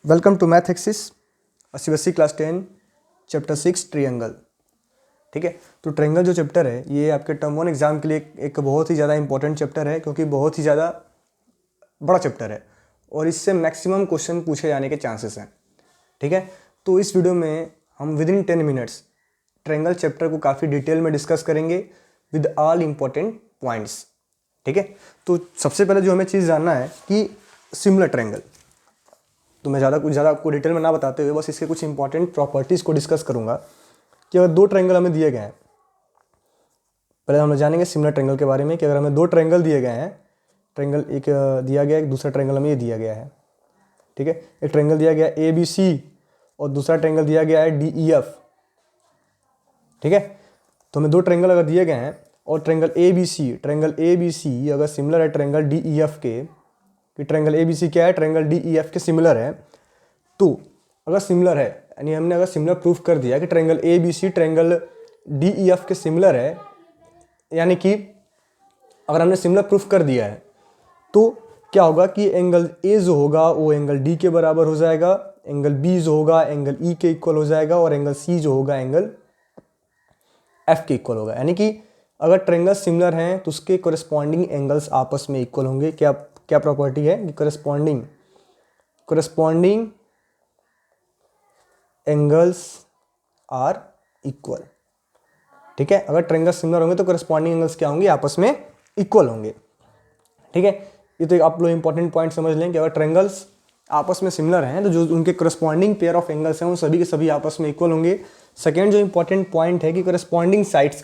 Welcome to math axis CBSE class 10 chapter 6 triangle. ठीक है, तो ट्रायंगल जो चैप्टर है ये आपके टर्म 1 एग्जाम के लिए एक बहुत ही ज़्यादा इंपॉर्टेंट चैप्टर है, क्योंकि बहुत ही ज़्यादा बड़ा चैप्टर है और इससे मैक्सिमम क्वेश्चन पूछे जाने के चांसेस हैं। ठीक है, तो इस वीडियो में हम with in 10 minutes triangle chapter को काफ़ी डिटेल में डिस्कस करेंगे विद ऑल इम्पॉर्टेंट पॉइंट्स। ठीक है, तो सबसे पहले जो हमें चीज़ जानना है कि सिमिलर ट्रायंगल, तो मैं ज़्यादा आपको डिटेल में ना बताते हुए बस इसके कुछ इंपॉर्टेंट प्रॉपर्टीज़ को डिस्कस करूंगा कि अगर दो ट्रायंगल हमें दिए गए हैं, पहले हम जानेंगे सिमिलर ट्रायंगल के बारे में कि अगर हमें दो ट्रायंगल दिए गए हैं, ट्रायंगल एक दिया गया है, एक दूसरा ट्रायंगल हमें ये दिया गया है। ठीक है, एक ट्रायंगल दिया गया है ABC और दूसरा ट्रायंगल दिया गया है DEF। ठीक है, तो हमें दो ट्रायंगल अगर दिए गए हैं और ट्रायंगल ABC अगर सिमिलर है ट्रायंगल DEF के, कि ट्रायंगल ABC क्या है, ट्रायंगल DEF के सिमिलर है, तो अगर सिमिलर है यानी हमने अगर सिमिलर प्रूफ कर दिया कि ट्रायंगल ABC ट्रायंगल DEF के सिमिलर है, यानी कि अगर हमने सिमिलर प्रूफ कर दिया है तो क्या होगा कि एंगल A जो होगा वो एंगल D के बराबर हो जाएगा, एंगल B जो होगा एंगल E के इक्वल हो जाएगा और एंगल C जो होगा एंगल F के इक्वल होगा। यानी कि अगर ट्रायंगल सिमिलर हैं तो उसके कोरिस्पॉन्डिंग एंगल्स आपस में इक्वल होंगे। क्या प्रॉपर्टी है कि कोरिस्पॉन्डिंग एंगल्स आर इक्वल। ठीक है, अगर ट्रायंगल सिमिलर होंगे तो कोरिस्पॉन्डिंग एंगल्स क्या होंगे, आपस में इक्वल होंगे। ठीक है, ये तो आप लोग इंपॉर्टेंट पॉइंट समझ लें कि अगर ट्रायंगल्स आपस में सिमिलर हैं तो जो उनके कोरिस्पॉन्डिंग पेयर ऑफ एंगल्स हैं वो सभी के सभी आपस में इक्वल होंगे। सेकेंड जो इंपॉर्टेंट पॉइंट है कि कोरिस्पॉन्डिंग साइड्स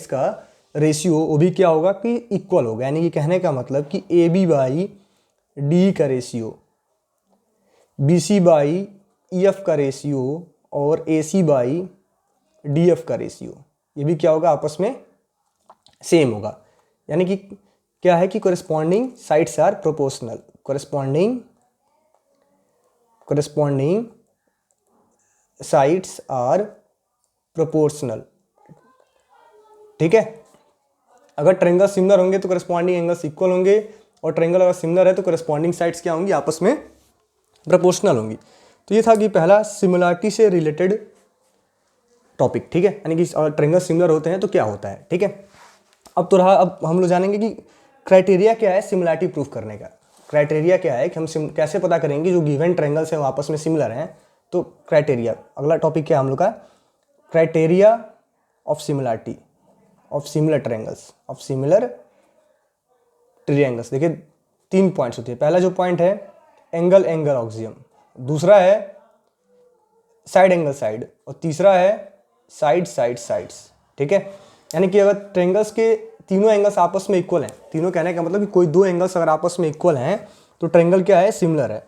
का रेशियो वो भी क्या होगा कि इक्वल होगा। यानी कि कहने का मतलब कि AB बाई डी का रेशियो, BC बाई EF का रेशियो और AC बाई DF का रेशियो, ये भी क्या होगा, आपस में सेम होगा। यानी कि क्या है कि corresponding sides are proportional, corresponding sides are proportional. ठीक है, अगर ट्रायंगल सिमिलर होंगे तो कोरिस्पॉन्डिंग एंगल्स इक्वल होंगे और ट्रायंगल अगर सिमिलर है तो कोरिस्पॉन्डिंग साइड्स क्या होंगी, आपस में प्रोपोर्शनल होंगी। तो ये था कि पहला सिमिलरिटी से रिलेटेड टॉपिक। ठीक है, यानी कि ट्रायंगल सिमिलर होते हैं तो क्या होता है। ठीक है, अब हम लोग जानेंगे कि क्राइटेरिया क्या है सिमिलरिटी प्रूफ करने का। क्राइटेरिया क्या है कि हम कैसे पता करेंगे जो गिवन ट्रायंगल्स हैं वो आपस में सिमिलर हैं। तो क्राइटेरिया, अगला टॉपिक क्या है हम लोग का, criteria of similarity of similar triangles. देखिए 3 पॉइंट्स होते हैं। पहला जो पॉइंट है एंगल ऑक्सियम, दूसरा है साइड एंगल साइड और तीसरा है साइड्स। ठीक है, यानी कि अगर ट्रायंगल्स के तीनों एंगल्स आपस में इक्वल हैं, तीनों कहने का मतलब कि कोई दो एंगल्स अगर आपस में इक्वल हैं तो ट्रायंगल क्या है, सिमिलर है।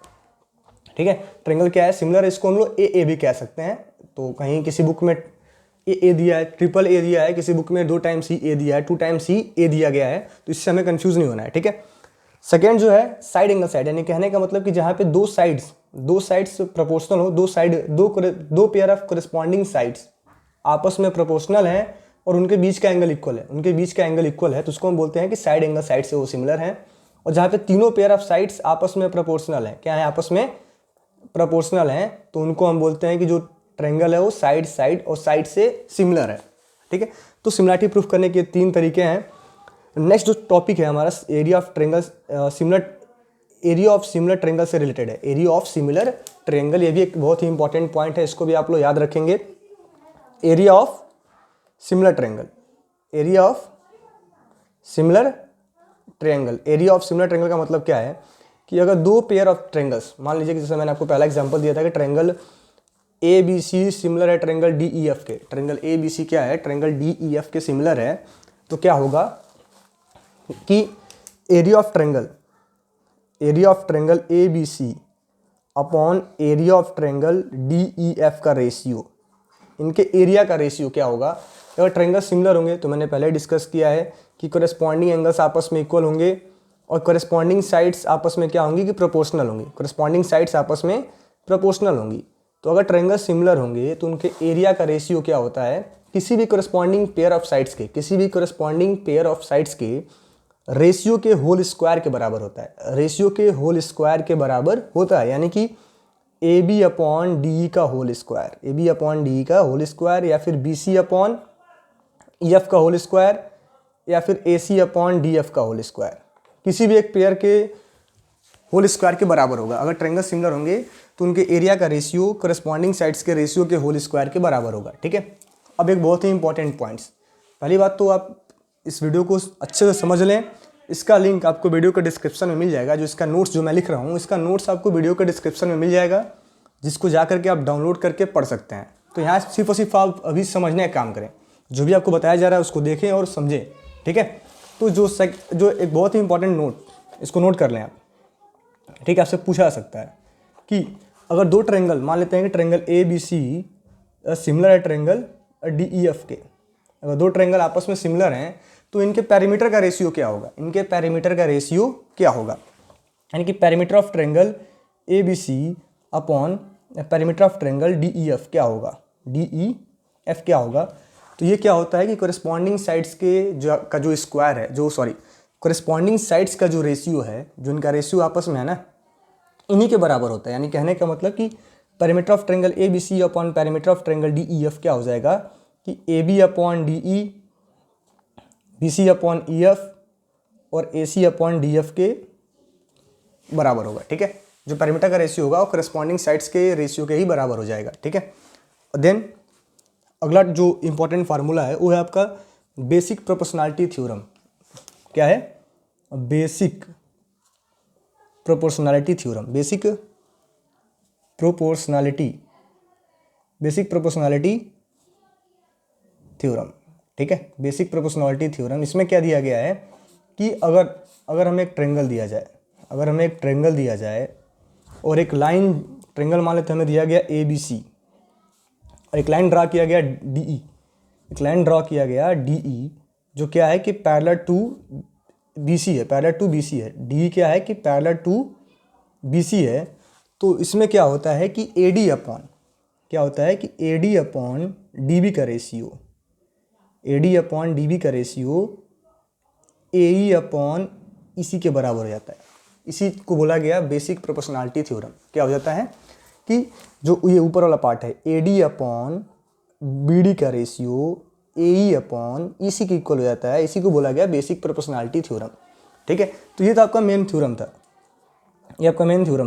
ठीक है, ट्रायंगल क्या है, सिमिलर है। इसको हम लोग ए भी कह सकते हैं। तो कहीं किसी बुक में ए दिया है, ट्रिपल ए दिया है, किसी बुक में 2 टाइम्स ही ए दिया है, 2 टाइम्स ही ए दिया गया है, तो इससे हमें कंफ्यूज नहीं होना है। ठीक है, सेकेंड जो है साइड एंगल साइड, यानी कहने का मतलब कि जहाँ पे दो साइड्स प्रोपोर्शनल हो, दो पेयर ऑफ कोरिस्पॉन्डिंग साइड्स आपस में प्रोपोर्शनल हैं और उनके बीच का एंगल इक्वल है, तो उसको हम बोलते हैं कि साइड एंगल साइड से वो सिमिलर हैं। और जहाँ पे तीनों पेयर ऑफ साइड्स आपस में प्रोपोर्शनल हैं, क्या है, आपस में प्रोपोर्शनल हैं, तो उनको हम बोलते हैं कि जो ट्रायंगल है वो साइड और साइड से सिमिलर है। ठीक है, तो सिमिलरिटी प्रूफ करने के 3 तरीके हैं। नेक्स्ट जो टॉपिक है हमारा एरिया ऑफ सिमिलर ट्रायंगल से रिलेटेड है। एरिया ऑफ सिमिलर ट्रायंगल, ये भी एक बहुत ही इंपॉर्टेंट पॉइंट है, इसको भी आप लोग याद रखेंगे। एरिया ऑफ सिमिलर ट्रायंगल का मतलब क्या है कि अगर दो पेयर ऑफ ट्रायंगल्स, मान लीजिए कि जैसे मैंने आपको पहला एग्जांपल दिया था कि ट्रायंगल ABC सिमिलर है ट्रायंगल DEF के, ट्रायंगल ABC क्या है, ट्रायंगल DEF के सिमिलर है, तो क्या होगा कि area of triangle ABC upon area of triangle DEF का रेशियो, इनके एरिया का रेशियो क्या होगा। अगर ट्रायंगल सिमिलर होंगे तो मैंने पहले डिस्कस किया है कि कोरिस्पॉन्डिंग एंगल्स आपस में इक्वल होंगे और कोरिस्पॉन्डिंग साइड्स आपस में क्या होंगी कि प्रोपोर्शनल होंगी। तो अगर ट्रायंगल सिमिलर होंगे तो उनके एरिया का रेशियो क्या होता है, किसी भी कोरिस्पॉन्डिंग पेयर ऑफ साइड्स के रेशियो के होल स्क्वायर के बराबर होता है। रेशियो के होल स्क्वायर के बराबर होता है, यानी कि ए बी अपॉन डी का whole square, A B upon D का होल स्क्वायर, या फिर B C upon E F का होल स्क्वायर, या फिर A C upon D F का होल स्क्वायर, किसी भी एक पेयर के होल स्क्वायर के बराबर होगा। अगर ट्रायंगल सिमिलर होंगे तो उनके एरिया का रेशियो करस्पॉन्डिंग साइड्स के रेशियो के होल स्क्वायर के बराबर होगा। ठीक है, अब एक बहुत ही इंपॉर्टेंट पॉइंट्स, पहली बात तो आप इस वीडियो को अच्छे से समझ लें। इसका लिंक आपको वीडियो के डिस्क्रिप्शन में मिल जाएगा। जो इसका नोट्स जो मैं लिख रहा हूँ, इसका नोट्स आपको वीडियो के डिस्क्रिप्शन में मिल जाएगा, जिसको जा करके आप डाउनलोड करके पढ़ सकते हैं। तो यहाँ सिर्फ और सिर्फ आप अभी समझने का काम करें, जो भी आपको बताया जा रहा है उसको देखें और समझें। ठीक है, तो जो एक बहुत ही इंपॉर्टेंट नोट, इसको नोट कर लें आप। ठीक है, आपसे पूछा जा सकता है कि अगर दो ट्रायंगल, मान लेते हैं कि triangle A B C similar है ट्रायंगल डी ई एफ के, अगर दो ट्रायंगल आपस में सिमिलर हैं तो इनके पैरामीटर का रेशियो क्या होगा, इनके पैरामीटर का रेशियो क्या होगा, यानी कि parameter of triangle A B C upon parameter of triangle D E F क्या होगा, डी ई एफ क्या होगा। तो ये क्या होता है कि कोरिस्पॉन्डिंग साइड्स के जो स्क्वायर है, कोरिस्पॉन्डिंग साइड्स का जो रेशियो है, जो इनका रेशियो आपस में है ना, इन्हीं के बराबर होता है। यानी कहने का मतलब कि parameter of triangle A B C upon parameter of triangle D E F क्या हो जाएगा कि A B upon D E, B C upon E F और A C upon D F के बराबर होगा। ठीक है, जो पैरामीटर का रेशियो होगा वो करस्पॉन्डिंग साइड्स के रेशियो के ही बराबर हो जाएगा। ठीक है, और देन अगला जो इंपॉर्टेंट फार्मूला है वो है आपका बेसिक प्रोपोर्शनैलिटी थ्योरम। क्या है? Basic proportionality theorem. Basic proportionality theorem. ठीक है, बेसिक प्रोपोर्शनैलिटी थ्योरम। इसमें क्या दिया गया है कि अगर हमें एक ट्रायंगल दिया जाए, और एक लाइन, ट्रायंगल मान लेते हैं हमें दिया गया ए बी सी, और एक लाइन ड्रा किया गया डी ई, जो क्या है कि पैरेलल टू बी सी है, डी क्या है कि पैरेलल टू बी सी है। तो इसमें क्या होता है कि A D upon D B का रेशियो, ए ई अपॉन इसी के बराबर हो जाता है। इसी को बोला गया बेसिक प्रोपोर्शनैलिटी थ्योरम। क्या हो जाता है कि जो ये ऊपर वाला पार्ट है, A D upon B D का रेशियो ए ई अपॉन इसी के इक्वल हो जाता है। इसी को बोला गया बेसिक प्रोपोर्शनैलिटी थ्योरम। ठीक है, तो ये तो आपका मेन थ्योरम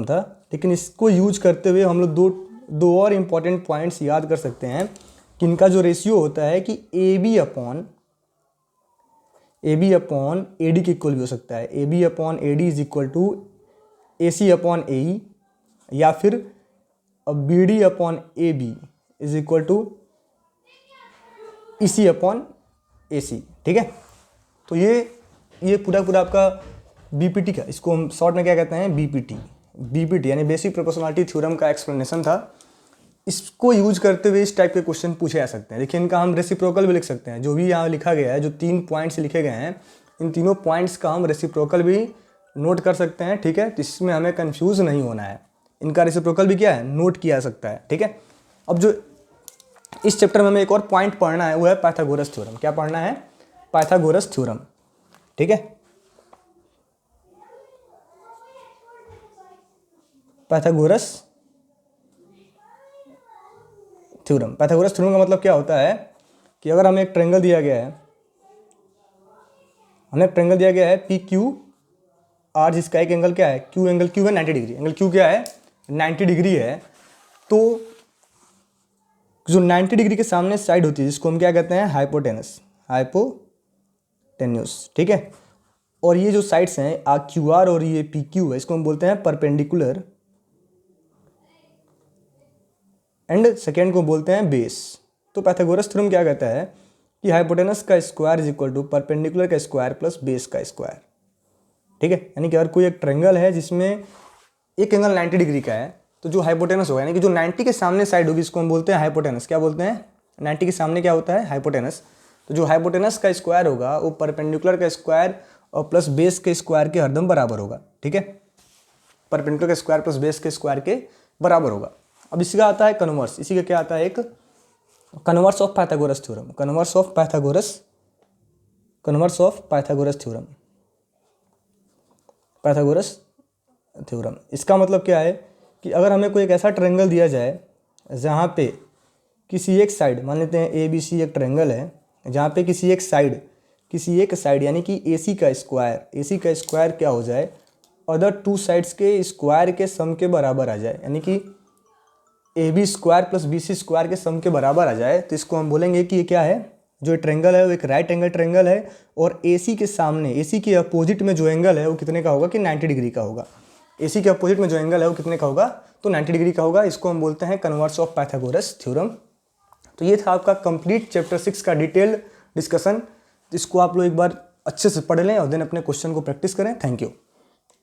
था, लेकिन इसको यूज करते हुए हम लोग दो और इम्पॉर्टेंट पॉइंट्स याद कर सकते हैं कि इनका जो रेशियो होता है कि A B upon A D के इक्वल भी हो सकता है। A B upon A D is equal to A C upon A E, या फिर B D upon A B is equal to E C upon A C. ठीक है, तो ये पूरा आपका बीपीटी का, इसको हम शॉर्ट में क्या कहते हैं, बीपीटी यानी बेसिक प्रोपोर्शनैलिटी थ्योरम का एक्सप्लेनेशन था। इसको यूज करते हुए इस टाइप के क्वेश्चन पूछे जा सकते हैं। देखिए, इनका हम रेसिप्रोकल भी लिख सकते हैं। जो भी यहाँ लिखा गया है, जो 3 पॉइंट्स लिखे गए हैं, इन तीनों पॉइंट्स का हम रेसिप्रोकल भी नोट कर सकते हैं। ठीक है, इसमें हमें कंफ्यूज नहीं होना है। इनका रेसिप्रोकल भी क्या है, नोट किया जा सकता है। ठीक है, अब जो इस चैप्टर में हमें एक और पॉइंट पढ़ना है वो है पाइथागोरस थ्योरम। क्या पढ़ना है? Pythagoras theorem. ठीक है, पाइथागोरस थ्योरम का मतलब क्या होता है कि अगर हमें एक ट्रायंगल दिया गया है पी क्यू आर, जिसका एक एंगल क्या है, क्यू है 90 डिग्री। एंगल क्यू क्या है, 90 डिग्री है। तो जो 90 डिग्री के सामने साइड होती है, जिसको हम क्या कहते हैं, हाइपोटेनस। ठीक है, और ये जो साइड्स हैं आ क्यू आर और ये पी क्यू है, इसको हम बोलते हैं परपेंडिकुलर, एंड सेकेंड को बोलते हैं बेस। तो पाइथागोरस थ्योरम क्या कहता है कि हाइपोटेनस का square is equal to perpendicular का स्क्वायर प्लस बेस का स्क्वायर। ठीक है, यानी कि अगर कोई एक ट्रायंगल है जिसमें एक एंगल 90 डिग्री का है, तो जो हाइपोटेनस होगा, यानी कि जो 90 के सामने साइड होगी, इसको हम बोलते हैं हाइपोटेनस। क्या बोलते हैं? 90 के सामने क्या होता है, हाइपोटेनस। तो जो हाइपोटेनस का स्क्वायर होगा वो परपेंडिकुलर का स्क्वायर और प्लस बेस के स्क्वायर के हरदम बराबर होगा। ठीक है, परपेंडिकुलर का स्क्वायर प्लस बेस के स्क्वायर के बराबर होगा। अब इसका आता है कन्वर्स। इसी का क्या आता है, एक converse of Pythagoras theorem. Pythagoras theorem. इसका मतलब क्या है कि अगर हमें कोई एक ऐसा ट्रायंगल दिया जाए जहाँ पे किसी एक साइड, मान लेते हैं ABC एक ट्रायंगल है, जहाँ पे किसी एक साइड यानी कि AC का स्क्वायर क्या हो जाए, अदर टू साइड्स के स्क्वायर के सम के बराबर आ जाए, यानी कि AB square plus BC square के सम के बराबर आ जाए, तो इसको हम बोलेंगे कि ये क्या है, जो ट्रायंगल है वो एक राइट एंगल ट्रायंगल है, और AC के सामने, AC के अपोजिट में जो एंगल है वो कितने का होगा कि 90 डिग्री का होगा। AC के अपोजिट में जो एंगल है वो कितने का होगा, तो 90 डिग्री का होगा। इसको हम बोलते हैं कन्वर्स ऑफ पाइथागोरस थ्योरम। तो ये था आपका कंप्लीट चैप्टर 6 का डिटेल डिस्कशन। इसको आप लोग एक बार अच्छे से पढ़ लें और देन अपने क्वेश्चन को प्रैक्टिस करें। Thank you.